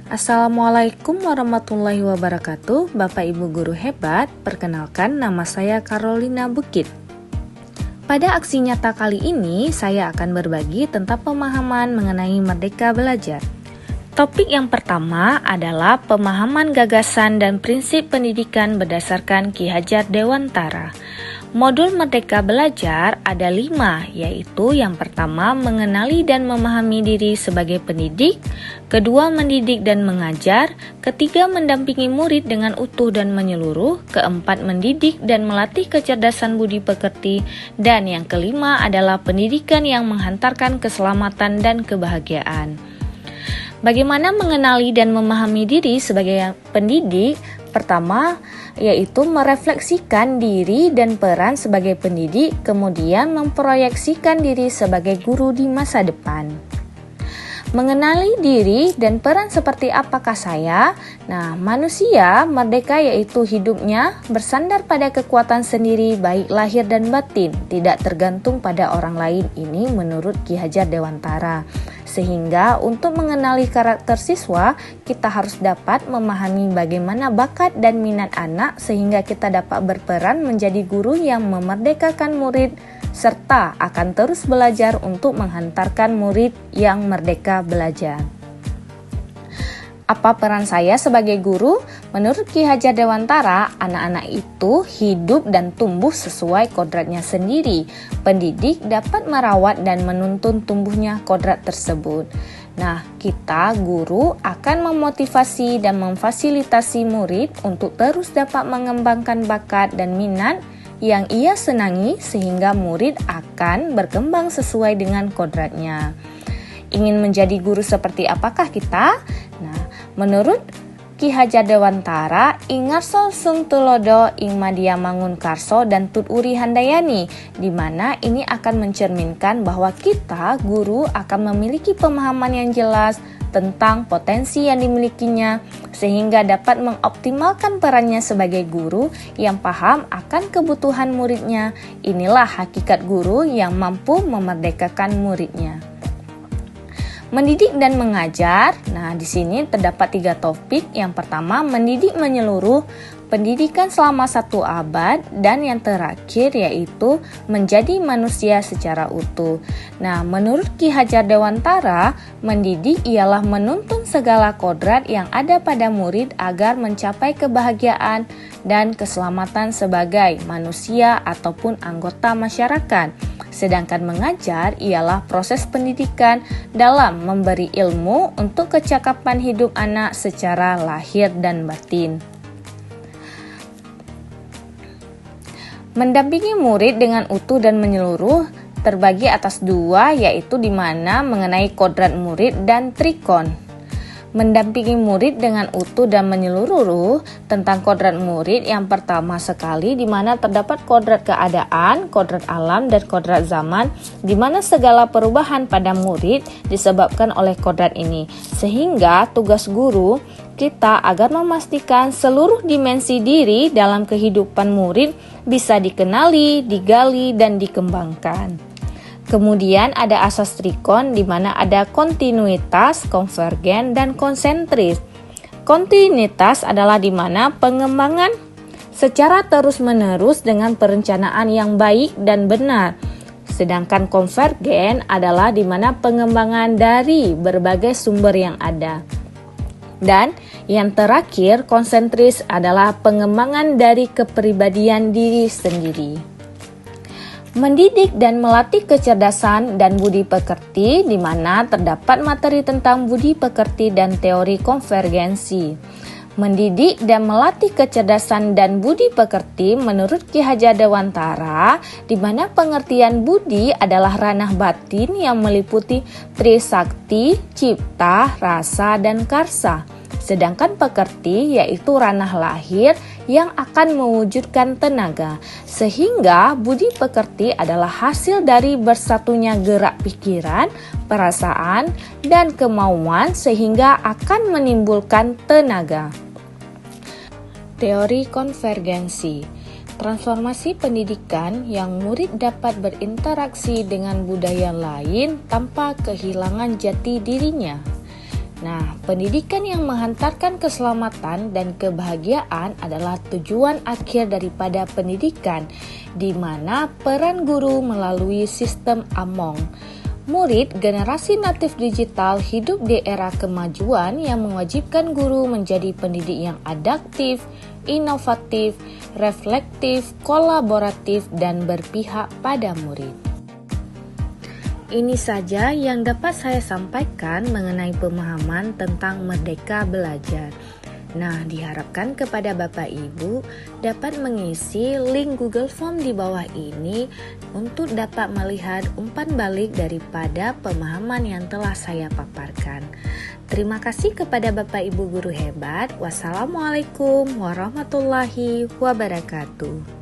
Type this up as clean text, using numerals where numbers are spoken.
Assalamualaikum warahmatullahi wabarakatuh. Bapak Ibu guru hebat, perkenalkan nama saya Carolina Bukit. Pada aksi nyata kali ini, saya akan berbagi tentang pemahaman mengenai Merdeka Belajar. Topik yang pertama adalah pemahaman gagasan dan prinsip pendidikan berdasarkan Ki Hajar Dewantara. Modul Merdeka Belajar ada 5, yaitu yang pertama mengenali dan memahami diri sebagai pendidik, kedua mendidik dan mengajar, ketiga mendampingi murid dengan utuh dan menyeluruh, keempat mendidik dan melatih kecerdasan budi pekerti, dan yang kelima adalah pendidikan yang menghantarkan keselamatan dan kebahagiaan. Bagaimana mengenali dan memahami diri sebagai pendidik? Pertama, yaitu merefleksikan diri dan peran sebagai pendidik, kemudian memproyeksikan diri sebagai guru di masa depan. Mengenali diri dan peran seperti apakah saya? Nah, manusia merdeka yaitu hidupnya bersandar pada kekuatan sendiri baik lahir dan batin, tidak tergantung pada orang lain. Ini menurut Ki Hajar Dewantara. Sehingga untuk mengenali karakter siswa, kita harus dapat memahami bagaimana bakat dan minat anak sehingga kita dapat berperan menjadi guru yang memerdekakan murid serta akan terus belajar untuk menghantarkan murid yang merdeka belajar. Apa peran saya sebagai guru? Menurut Ki Hajar Dewantara, anak-anak itu hidup dan tumbuh sesuai kodratnya sendiri. Pendidik dapat merawat dan menuntun tumbuhnya kodrat tersebut. Nah, kita guru akan memotivasi dan memfasilitasi murid untuk terus dapat mengembangkan bakat dan minat yang ia senangi sehingga murid akan berkembang sesuai dengan kodratnya. Ingin menjadi guru seperti apakah kita? Nah, menurut Ki Hajar Dewantara, ingarso sung tulodo ing madya mangun karso dan tut uri handayani, di mana ini akan mencerminkan bahwa kita guru akan memiliki pemahaman yang jelas tentang potensi yang dimilikinya sehingga dapat mengoptimalkan perannya sebagai guru yang paham akan kebutuhan muridnya. Inilah hakikat guru yang mampu memerdekakan muridnya. Mendidik dan mengajar. Nah, di sini terdapat 3 topik. Yang pertama, mendidik menyeluruh, pendidikan selama 1 abad, dan yang terakhir yaitu menjadi manusia secara utuh. Nah, menurut Ki Hajar Dewantara, mendidik ialah menuntun segala kodrat yang ada pada murid agar mencapai kebahagiaan dan keselamatan sebagai manusia ataupun anggota masyarakat. Sedangkan mengajar ialah proses pendidikan dalam memberi ilmu untuk kecakapan hidup anak secara lahir dan batin. Mendampingi murid dengan utuh dan menyeluruh terbagi atas 2, yaitu di mana mengenai kodrat murid dan trikon. Mendampingi murid dengan utuh dan menyeluruh tentang kodrat murid yang pertama sekali di mana terdapat kodrat keadaan, kodrat alam, dan kodrat zaman di mana segala perubahan pada murid disebabkan oleh kodrat ini. Sehingga tugas guru kita agar memastikan seluruh dimensi diri dalam kehidupan murid bisa dikenali, digali, dan dikembangkan. Kemudian ada asas trikon di mana ada kontinuitas, konvergen, dan konsentris. Kontinuitas adalah di mana pengembangan secara terus-menerus dengan perencanaan yang baik dan benar. Sedangkan konvergen adalah di mana pengembangan dari berbagai sumber yang ada. Dan yang terakhir, konsentris adalah pengembangan dari kepribadian diri sendiri. Mendidik dan melatih kecerdasan dan budi pekerti di mana terdapat materi tentang budi pekerti dan teori konvergensi. Mendidik dan melatih kecerdasan dan budi pekerti menurut Ki Hajar Dewantara di mana pengertian budi adalah ranah batin yang meliputi trisakti, cipta, rasa, dan karsa. Sedangkan pekerti yaitu ranah lahir yang akan mewujudkan tenaga. Sehingga budi pekerti adalah hasil dari bersatunya gerak pikiran, perasaan, dan kemauan sehingga akan menimbulkan tenaga. Teori konvergensi. Transformasi pendidikan yang murid dapat berinteraksi dengan budaya lain tanpa kehilangan jati dirinya. Nah, pendidikan yang menghantarkan keselamatan dan kebahagiaan adalah tujuan akhir daripada pendidikan, di mana peran guru melalui sistem Among. Murid generasi natif digital hidup di era kemajuan yang mewajibkan guru menjadi pendidik yang adaptif, inovatif, reflektif, kolaboratif, dan berpihak pada murid. Ini saja yang dapat saya sampaikan mengenai pemahaman tentang merdeka belajar. Nah, diharapkan kepada Bapak Ibu dapat mengisi link Google Form di bawah ini untuk dapat melihat umpan balik daripada pemahaman yang telah saya paparkan. Terima kasih kepada Bapak Ibu guru hebat. Wassalamualaikum warahmatullahi wabarakatuh.